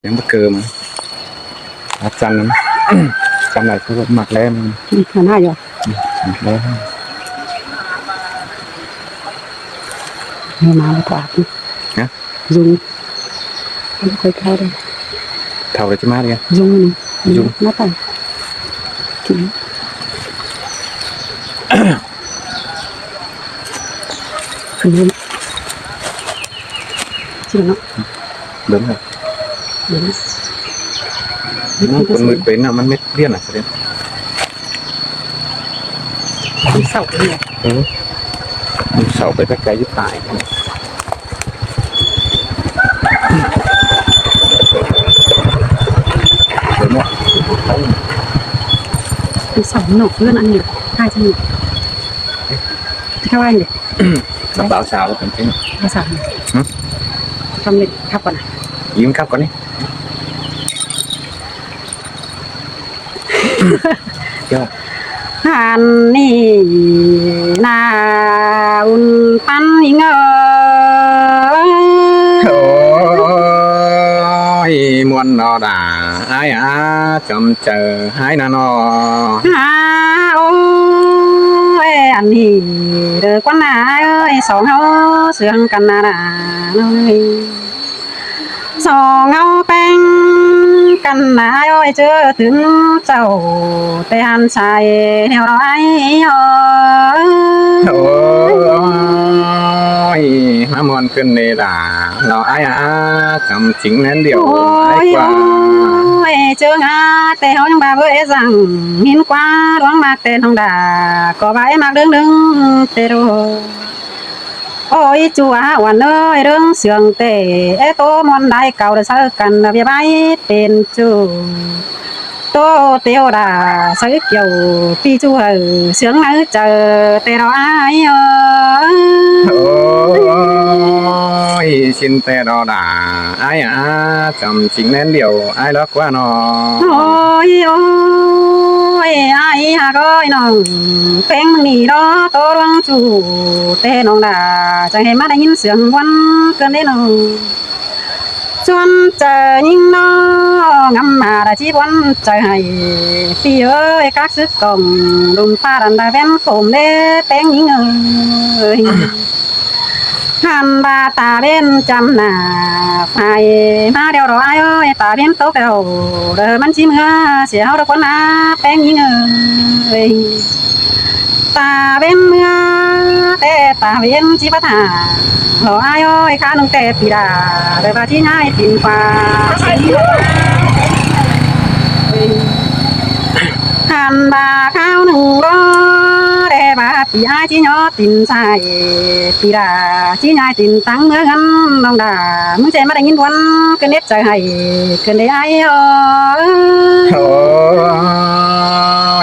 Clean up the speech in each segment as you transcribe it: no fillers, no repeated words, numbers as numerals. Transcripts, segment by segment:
ยังไม่เกิมอาจารย์นั้นจำไหนคือหมักแล้วมัน มันห้าอยู่ หมักแล้ว ไม่มาไม่ถอด นะ ยุงไม่เคยเข้าเลย เท่าไรจะมาเลย ยุงนี่ ยุง หน้าต่างทิ้งคือยุงจริงเนาะ เดิมเลย เดี๋ยวนะ คนมือเป็นอ่ะมันไม่เลี่ยนอ่ะเสด็จ มันเศร้าเลย มันเสาไปตะไกลยึดตายเดี๋ยวเนี่ย มันเศร้าหนกเลื่อนอันนี้ใช่ใช่ไหมเข้าไปเลย กระเป๋าสาวเป็นจริง ภาษาทำเลยทับก่อนนะ ยิ้มครับก่อนนี่เจ้า ฮันนี่นาอุ่นปันยิงโอ้ยมวนนอด่าไอ้อาจำเจอให้นานอ ฮาโอ้ยอันนี้เด้อกว่านาเอ้ยสองเฮาเสื่องกันนานาเอ้ยสองเฮาแป้งกันนาเอ้ยเจอถึงเจ้าแต่หันชายแถวเราไอ้เอ้ย โอ้ยมามวนขึ้นในด่าเราไอ้อาจำจริงนั้นเดียว โอ้ ไอ้ ย กว่า โอ้ยเจองาแต่เฮายังบาเบ้ยสั่งหินกว่าดวงมากแต่ทองดาก็บายมากดึงแต่โดโอ้ยจัววันเอ้ยเรื่องเสียงเตะโตมอนได้เก่าได้สักกันเบียบายเป็นจูโตเตียวดาสักเกี่ยวพี่จูเสียงนั้นเจอแต่เราอ้ายเอ้ย โอ้ยชินแต่ดอด่าไอ้อาจำจริงนั้นเดียวไอ้รักว่านอ โอ้ยโอ้ยไอ้หาก้อยน้องเพลงมึงนี่ดอโตดวงจูแต่น้องดาจะให้มาได้ยินเสียงวันเกินได้น้องชวนเจอยิ่งน้องำมาได้ชีวันใจให้พี่เอ้ยกักซึกกล่องลุมฟ้าดันได้แว่นผมเด้แป้งยิ่งเอ้ยหันบาตาเบนจำหน้าไฟมาเดียวรอไอ้เอ้ยตาเบนโตเดียวเดินมันชิมเงาเสียเอาดอกคนนาแป้งยิ่งเอ้ยตาเบนเมื่อแต่ตาเบนจิปะทารอไอ้เอ้ยข้าน้องแต่ปีดาเดินมาที่ง่ายปิ่นฟ้าหันบาข้าวหนึ่งรอแต่บาปีไอ้ที่ยอตินใส่ปีดาที่ง่ายตินตั้งเมื่อกันน้องดามึงใจมาได้ยินวันก็เน็ตใจให้เกินได้ไอ้เอ้ย โอ้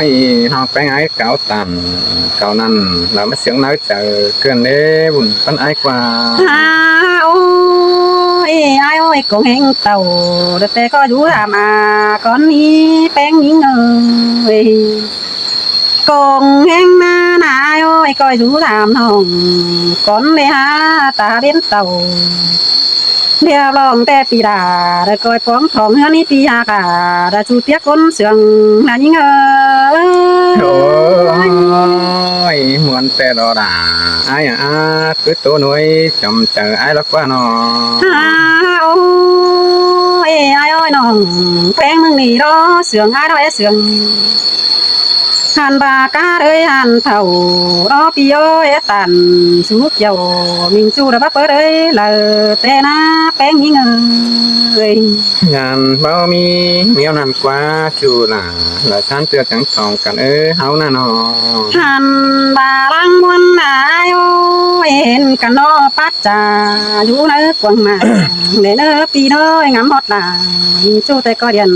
ยหอกไปไอ้เก่าตันเก่านั่นเราไม่เสียงน้อยเจอเกินเด้บุญปันไอ้กว่า โอ้ยไอ้โอ้ยกงเฮงเต่าเด็กแต่ก็อยู่ทำก่อนนี้แป้งยิงเอ้ยกงเฮงมาหน้าโอ้ยก็อยู่ทำน้องก่อนเลยฮะตาเป็นเต่าเรียบร้องแต่ปีดาแล้วก็ฟ้องทองเฮือนี่ปีหากาดาจูเปียกคนเสียงนายิงโอ้ยมวนแต่ดอด่าไอ้อาคือตัวหน่วยจำเจอไอ้รักว่านอ โอ้ยไอ้โอ้ยน้องแป้งมึงนี่รอเสียงไอ้ดอยเสียงหันบากาเลยหันเท่ารอปีโอ้ยตันสุกเยามิงจูระบะเปิดเลยเลยแต่หน้าแป้งยิงเอ้ย งานเบามีเมียวนันกว่าจูน่ะแล้วท่านเตือนจังทองกันเฮาน่ะนอ หันบาลังวันนายโอ้ยเห็นกันนอปัดจ่าอยู่ในกวางมาเนเนอปีน้อยงามฮอดหนามิงจูแต่ก็เดียน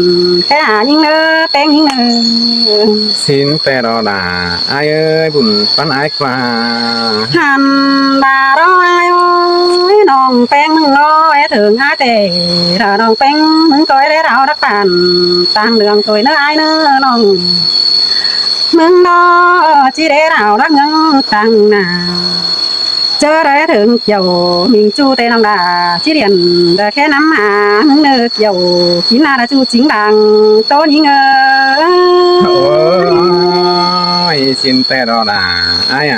แค่หายิงเนอแป้งยิง สินแต่ดอด่าไอ้เอ้ยบุญปันไอ้กว่า หันบารอยโอ้ยน้องแป้งมึงน้อยถึงอาเตถ้าน้องแป้งมึงก้อยได้เราดักปานต่างเรื่องตัวเนื้อไอ้เนื้อน้องมึงน้อจีได้เราดักเงินตั้งนาจ chớ đã thường chiều mình chu tê lòng đà chỉ điện đã khẽ nắm hà nơ chiều kín là đã chu chính đàng tô nhí ngơ ôi xin tè đó là ai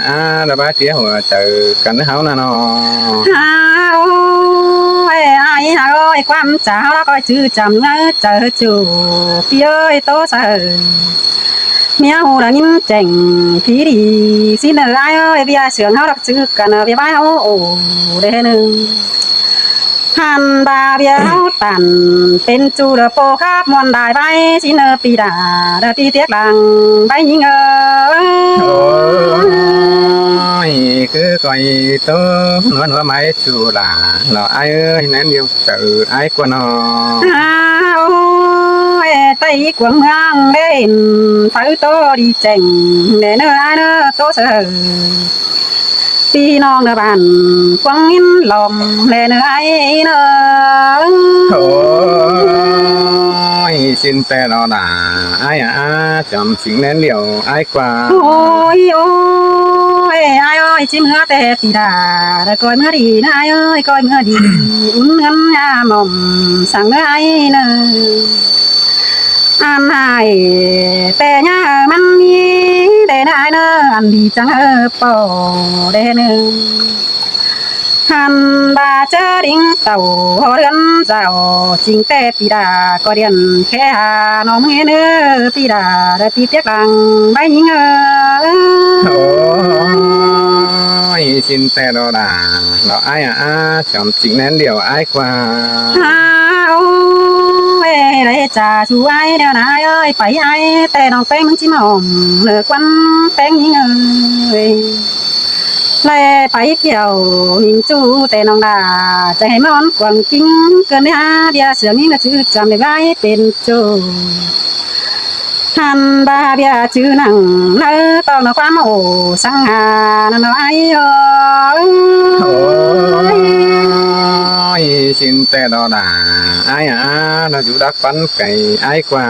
đã bá tía hồ chờ cần háo nè nó ha ôi ai hà ơi quan cháu đó coi chữ chầm ngơ chờ chủ pi ơi tố sợ mía hồ đã nhìn chảnh khí đi xin ở ai ơi bia sướng háo đọc chữ cần ở bia bái háo ồ để nươngหันบาเบียวตันเป็นจูเดโปคาบมวนได้ใบสิเนปีดาเดปีเตียกลังใบยิงโอ้ยคือก่อยตัวนวลว่าไม้ชูล่ะเราไอ้เอ้ยนั่นเดียวเจอไอ้กว่านอ โอ้ยไต้กวางเมืองเด่นไฟโตดีเจ๋งเนเนอไอ้เนอโตเสือพี่น้องเนบ้านกวางอินลมเนเนอไอ้เนอ โอ้ยสินแต่เราด่าไอ้จำสิ่งนั้นเดียวไอ้กว่า โอ้ยโอ้ยไอ้เอ้ยจิ้มเหือแต่ปีดาแต่ก้อยเมื่อดีนะไอ้เอ้ยก้อยเมื่อดีอุ่นเงินยาหม่อมสั่งเนื้อไอ้เนออันไอ้แต่ยามันมีแต่นายเนออันดีจังปอเดเนอหันบาเจอดิ่งเต่าเรือนเจ้าจริงแต่ปีดาก็เรียนแค่หาน้องเนื้อปีดาได้ปีเตียกลังใบยิงโอ้ยสินแต่เราด่าเราไอ้จำสิ่งนั้นเดียวไอ้กว่า โอ้ยได้จ่าชูไอ้เดี๋ยวนายเอ้ยไปไอ้แต่น้องแป้งมึงจิหมอมเลิกวันแป้งยิงเอ้ยแล่ไปเกี่ยวหิงจูแต่น้องดาจะให้มันกวางกิ้งเกินหาเดียเสือนี่นะชื่อจำได้ไว้เป็นจูหันบาเบียจื้อนังเนื้อต้องนความโอสังหานั่นไอ้เอ้ย โอ้ยสินแต่เราด่าไอ้เราอยู่ดักฟันไก่ไอ้กว่า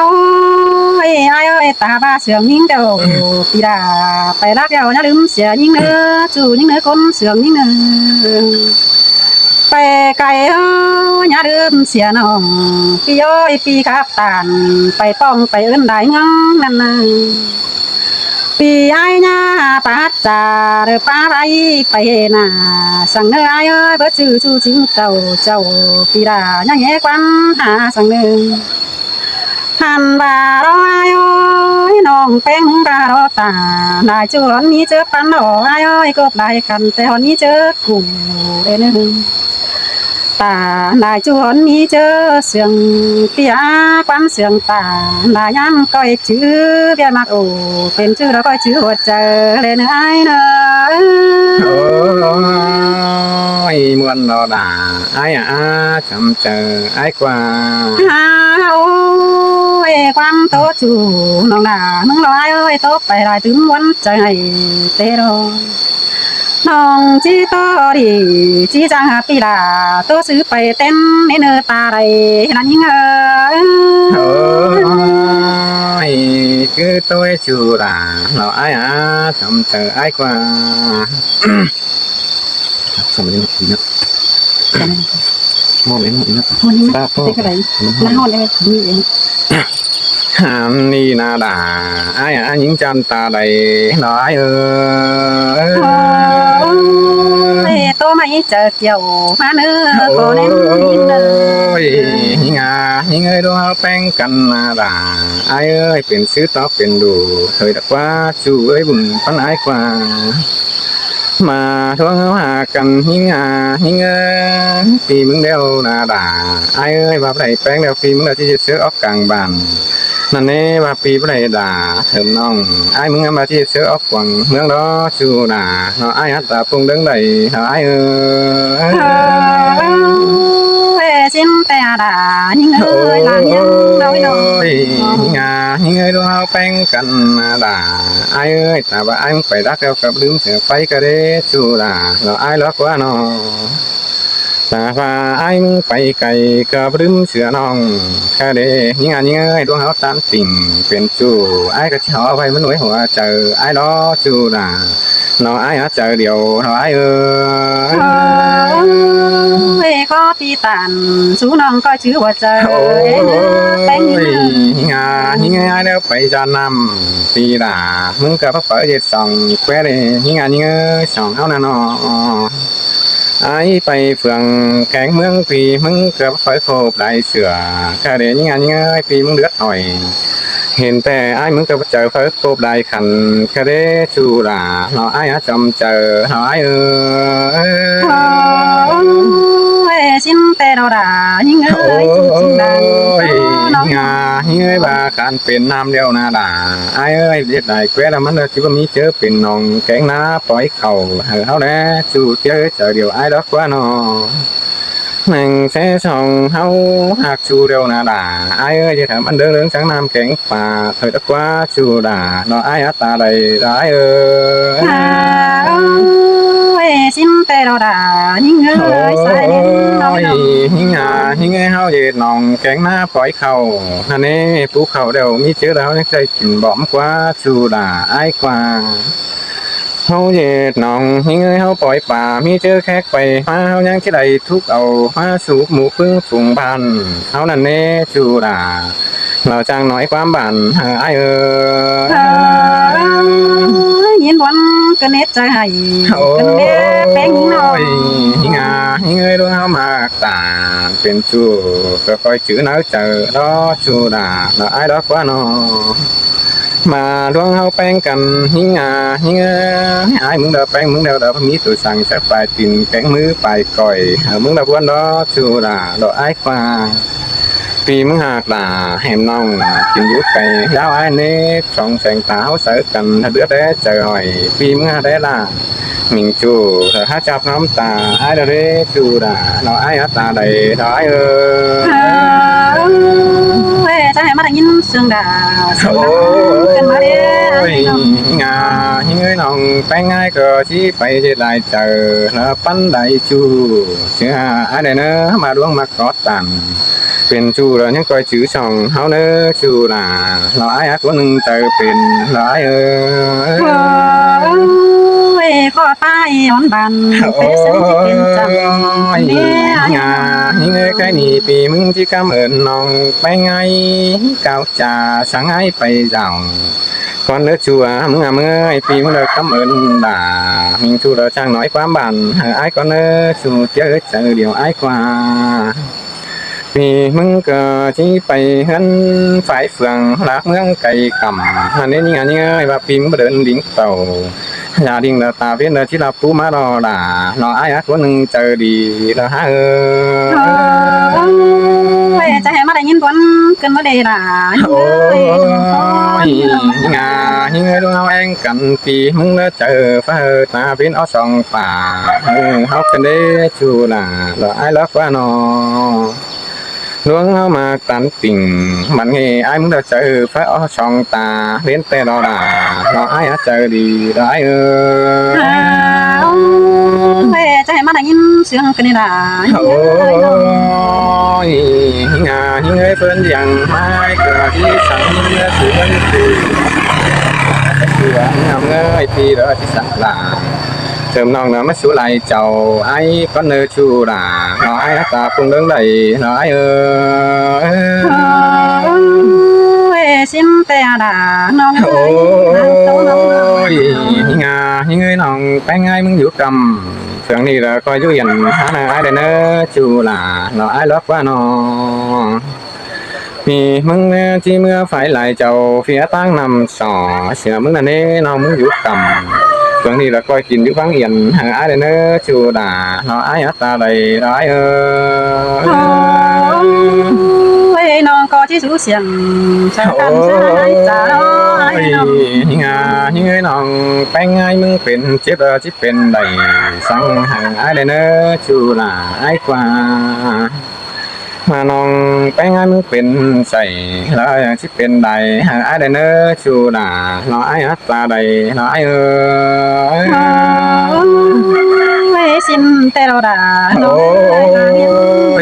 โอ้ยไอ้เอ้ยตาบ้าเสืองยิงเดียวปีดาไปรักเดียวอย่าลืมเสียยิงเนื้อจูยิงเนื้อคนเสืองยิงเนื้อไปไกลอย่าลืมเสียน้องปีโอ้ยปีครับตานไปต้องไปเอิ้นได้งังนั่นน่ะปีไอ้เนี่ยป้าจ่าเด้อป้าไปไปน่ะสั่งเนื้อไอ้เอ้ยเบิดชื่อจูจริงเก่าเจ้าปีดายังแย่กวันหาสั่งเนื้อหันบารอไอ้โอ้ยน้องแป้งบารอตาได้จูหอนนี้เจอปันดอกไอ้โอ้ยก็ได้กันแต่หอนนี้เจอกูเด้อนึงตาได้จูหอนนี้เจอเสียงเปียควันเสียงตาได้ย้ำก้อยชื่อเบียมากโอเป็นชื่อแล้วก้อยชื่อหัวเจอเลยเนื้อไอ้เนื้อ โอ้ยมวนเราด่าไอ้จำเจอไอ้กว่า โอ้ยความโตจูน้องดามึงรอไอ้เอ้ยโตไปได้ถึงวันใจเตโรน้องจีโตดีจีจังหาปีลาโตซื้อไปเต้นในเนื้อตาไรนั่นยังโอ้ยคือตัวชูด่าเราไอ้จำเจอไอ้กว่าสมัยนี้นะมองเห็นนะ วันนี้ ตาพ่อ เด็กอะไรน้าหอนได้นี่เอง นี่นาด่าไอ้หญิงจันตาใดน้อยเออ โตไม่เจอเกี่ยวมาเนื้อโตเน้นยินเนอ หิงหิงเอ้ยดูเขาแป้งกันนาด่าไอ้เอ้ยเป็นซื้อต่อเป็นดูเคยดักว่าชูเอ้ยบุญปันไอ้กว่ามาทวงเขาหากันหิงหิงเอ้ยปีมึงเดียวนาด่าไอ้เอ้ยว่าไรแป้งเดียวปีมึงเดียวที่จะซื้อออกกลางบ้านนั่นเองว่าปีไรด่าเถิมน้องไอ้มึงมาที่ซื้อออกกวางเมืองđóชูด่าnó ai hátตาปุ่งเด้งใดไอ้เอ้ย xin tè đà những người làm nhân đôi đôi những người đó bánh cần đà ai ơi ta bà anh phải đắc theo cặp đứng sẽ phải cái đấy chú đà rồi ai lót quá nó ta và anh phải cày cặp đứng sửa nòng cái đấy những người đó họ tan tìnhเป็นchú ai cái họ phải muốn nói họ chờ ai đó chú đà nó ai hết chờ điều nó ai ơi có tí tàn chú nong coi chữ hoa trời bánh những ai đều phải cho năm thì là muốn cả phải dệt sòng quét đi những sòng áo nó ai phải phường cánh mương vì muốn cả phải khô đại sửa cả để những ai vì muốn đứt hỏi hiện tại ai muốn cái chờ phải cốp đại khẩn cái đấy chú là nó ai ở trong chờ nó ai xin tê đâu đã những ơi xin đàn những ơi bà khănเป็นnam đeo na đã ai ơi việc này quét là mình chỉ có mi chớเป็นnòng kén ná bói khẩu hở đấy chú chớ chờ điều ai đó quá nó mình sẽ xong hao hạt chu đều là đà ai ơi vậy thầm anh đứng đứng sáng nam kén và thời đất quá chu đà nó ai ở ta đây ai ơi xin tê đâu đã những ơi sai những người hao gì nòng kén ná bói khẩu anh ấy phú khẩu đều mi chớ đó những cây chìm bõm quá chu đà ai qua hao về nòng những người hao bội bà mi chơi khác bày hoa hao nhang cái đầy thuốc ầu hoa súp mũ phương phùng bàn hao nè nê chu đà lò trang nói quá bản ai nhìn bọn cái nét trái hay cái nét bánh nồi những người luôn hao mà tảเป็นchuก็coi chữ nói chờ đó chu đà là ai đó quá nó mà luôn hao bánh cần những ai muốn đỡ bánh muốn đeo đỡ mi tụi sang sẽ phải tìm cánh mứ phải còi muốn đỡ quân đó chu là độ ai qua vì muốn hạt là hẻm nong tìm giúp cái giáo ai nế trong sành táo sợ cần đứa bé chờ hỏi vì muốn hạt đấy là mình chủ hát chọc ngắm ta ai đó đấy chu là nó ai hát ta đầy đó ai ta hay mắt nhìn sương đà cần mà đi những người nòng bánh ai cờ chỉ phải về lại chờ nó bắn đại chu chứ ai đây nữa mà đúng mà có tànเป็นchu rồi những coi chữ sòng háo nữa chu là nó ai hát của nâng từเป็นnó ai có tay on bàn phải sinh chỉเป็นจัง những người cái này vìมึงchỉ cảm ơn nòng bánh ai cao trà sáng ai bay dòng con nữa chùaมึงơi vìมึงđược cảm ơn bà mình chu đó trang nói quá bản ai con nữa chu tiếc chờ điều ai qua vìมึงcờ chỉ bay hơn phải phường lạc mương cây cầm nên những ơi và vìมึงđến đỉnh tàu gia đình là ta biết là chỉ là phú má đó là nó ai á của nâng chờ đi là hảจะให้มาได้ยินตอนเกินมาได้ล่ะ những người luôn hao anh cần thìมึงđã chờ phá ta biết ở sòng phà học cái đấy chú là ai lắm quá nó luôn mà tán tình bạn nghe ai muốn được chờ phải ở sòng ta đến tè đó là nó ai hết chờ đi đó aiจะให้มาได้ยินเสียงกันนี่ล่ะ những người phân rằng mai cờ đi sẵn sự vấn đề ngầm ơi thì đó thì sẵn là sớm non nó mất số lại chầu ai có nơi chu là nó ai ta cùng đứng đây nó ai xin tè đà non những người non bánh ai muốn giữ cầm thường đi là coi chú dành hả ai đây nữa chu là nó ai lót quá nó vìมึงchỉ mưa phải lại chầu phía tăng nằm sò sửaมึงlà nè nó muốn giữ cầm thường đi là coi kín giữ vắng yên hàng ai đây nữa chu là nó ai hết ta đây đó ai nó có chỉ số xiềng sao cần sai trả đó những người non bánh aiมึงเป็นchết rồi chỉ เป็น đầy sang hàng ai đây nữa chu là ai qua mà non bánh aiมึงเป็นใส่แล้วที่เป็นใดหาไอ้เดนเนอร์ชูด่าน้อยฮัตตาใดน้อยxin tè đâu đã โอ้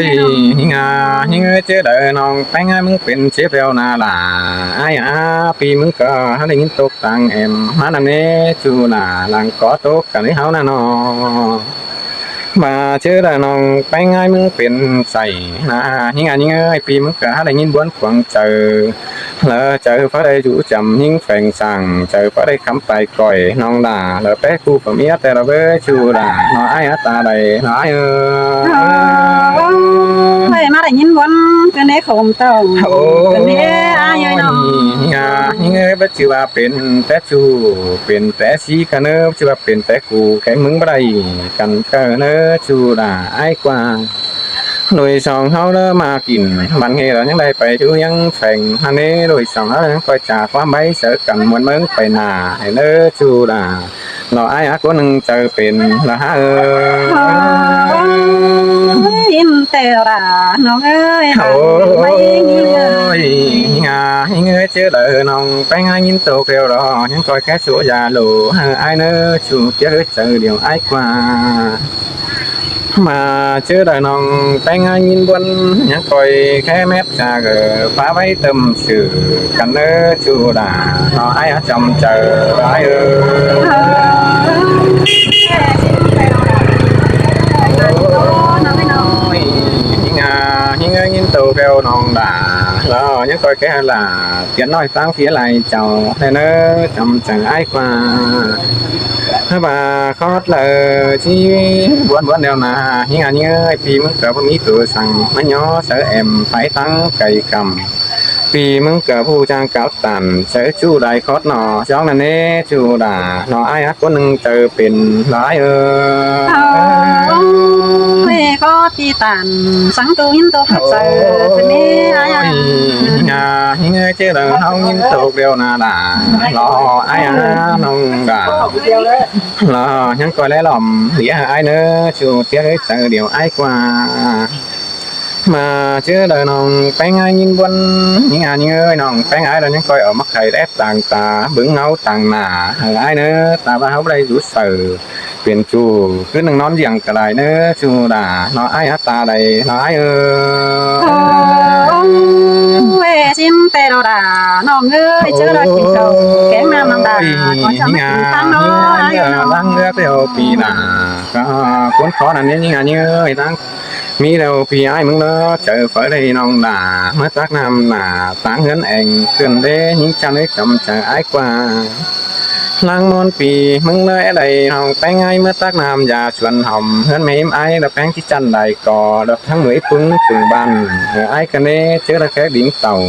ยงา หิงเอ้ยเจอเด้อน้องแต่งงานมึงเป็นเชฟแล้วนาล่ะไอ้ปีมึงก็ได้ยินตกตังเอ็มมานั่นเน่จูน่ะหลังก็ตกกันให้เฮาน่ะน้องมาเจอเด้อน้องแต่งงานมึงเป็นใส่นะหิงเอ้ยปีมึงก็ได้ยินบวนขวางเจอlỡ chờ phải đây chủ trầm những phèn sàng chờ phải đây khám tay còi non đà lỡ bé khu phẩm yết là với chu đà nó ai hết ta đây nó ai ơi mà lại nhìn vẫn cái này không tông cái này ai ơi nó những người bất chịu bàเป็นแต่chuเป็นแต่สีกันเนอchịu bàเป็นแต่กูแข็งมึงบ่ได้กันเกอเนอchu đาไอ้กว่าโดยสองเขาเริ่มมากินบันเฮเรายังได้ไปดูยังแฝงฮันนี้โดยสองเขายังคอยจากความใบเสือกันมวนเมืองไปนาให้เลิศจูดาเราไอ้อากูนึงเจอเป็นละฮะอินเตอร์น้องเอ้ย โอ้ยงาให้เงยเจอเลยน้องไปงานยินโตเกลียวรอยังคอยแค่สัวยาโลไอ้เนื้อจูเจอเจอเดียวไอ้กว่าmà chưa đời nòng tay ngay nhìn buồn nhắc coi khẽ mép trà gờ phá váy tâm sự cần nơ chu đà nó ai ở trong chờ ai ơi nhìn tàu kêu nòng đà lo nhắc coi cái là tiếng nói sáng phía lại chào thế nơ trong chẳng ai qua và khó là chi buồn buồn đều là những anh ơi vì muốn cỡ mỹ tự sang mấy nhỏ sợ em phải tăng cày cầm vì muốn cỡ vu trang cáo tàn sợ chú đại khó nọ cho là nè chú đà nó ai có nâng chờ bình lái ơi có ti tàn sáng tu nhìn tu phát sợ cái này ai những ơi chứ là không nhìn tu đều là đà lo ai nông đà lo những coi lấy lòng nghĩa ai nữa chú tiếc ấy chờ điều ai qua mà chưa đời nòng bánh ai nhìn buồn những anh ơi nòng bánh ai là những coi ở mắt thầy ép tàng tà bứng ngấu tàng nà ai nữa ta ba hốc đây rút sờ quyền chủ cứ đừng nói rằng cả lại nữa chủ đà nó ai hát ta đây nó ai về xin tê đồ đà nòng ơi chưa là kim cầu kém nam nam đà có cho mấy tăng đó đang ước theo pì đà cuốn khó là những anh ơi đang mi đâu pì ai mừng đó chờ phải đây nòng đà mất tác nam là táng hấn anh cần đế những trăm ấy chậm chờ ai qua lang môn pì mừng nơi đây hồng tay ngay mất tác nam và chuẩn hồng hơn mấy em ai đập cánh chỉ chân đầy cò đập tháng 10 phút từng ban ai cần đế chứ là cái đỉnh tàu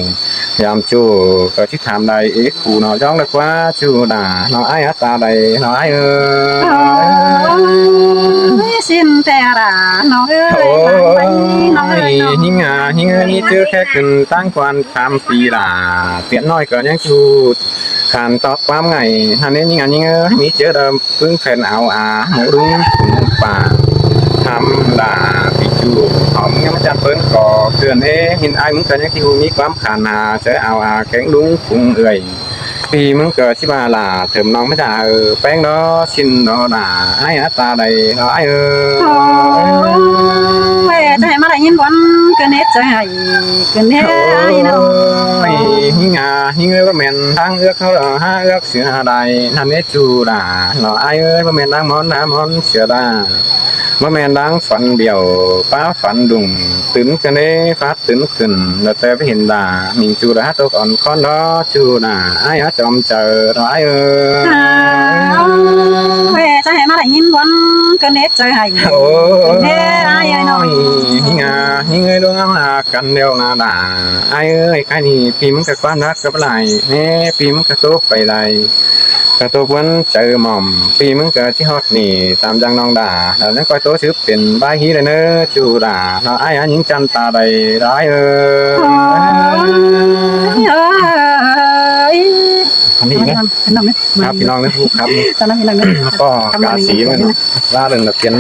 làm chủ có chiếc thảm đầy ít cụ nó giống được quá chủ đà nó ai hết ta đây nó ai xin tè đà nó ơi nhưng như chưa khác cần tăng quan tham pì đà tiện nói có những chủ khăn tóc quám ngày hắn nên những mỹ chưa đâm phương phèn ảo mũ đúng và tham là bị chủ hỏng nhắm chặt phấn cỏ thường thế hiện ai muốn cần những khi mỹ quám khả nà sẽ ảo kén đúng cùng người vì muốn cờ chỉ bà là thơm nóng mới là bánh đó xin nó là ai hết ta đây nó ai về chạy mà lại nhìn quán cái nét chạy cái nét ai đâu những người bên đang ướcเขาlà ha ước sửa đài nằm nét chu là nó ai ơi bên đang món sửa đà bên đang phận biểu phá phận đùng tính cái này phát tính cần là tới với hiện đà mình chu đã tôi còn con đó chu là ai ở trong chờ đó ai ơi về chạy mà lại nhìn quán cái nét chạy cái nét ai ơi nó những người đúng không là cần đều là đà ai ơi cái này phim cái quan đó cấp lại nè phim cái tốtไปlại cáiตัววันเจอหม่อมปีมึงเกิดที่ฮอตนี่ตามจังน้องด่าแล้วนั่นก็ตัวซื้อเป็นใบฮีเลยเนอะจูด่าเราไอ้หญิงจันตาใดร้ายอันนี้นะครับพี่น้องนะครับครับแล้วก็กาสีมันล่าเริงตะเพียน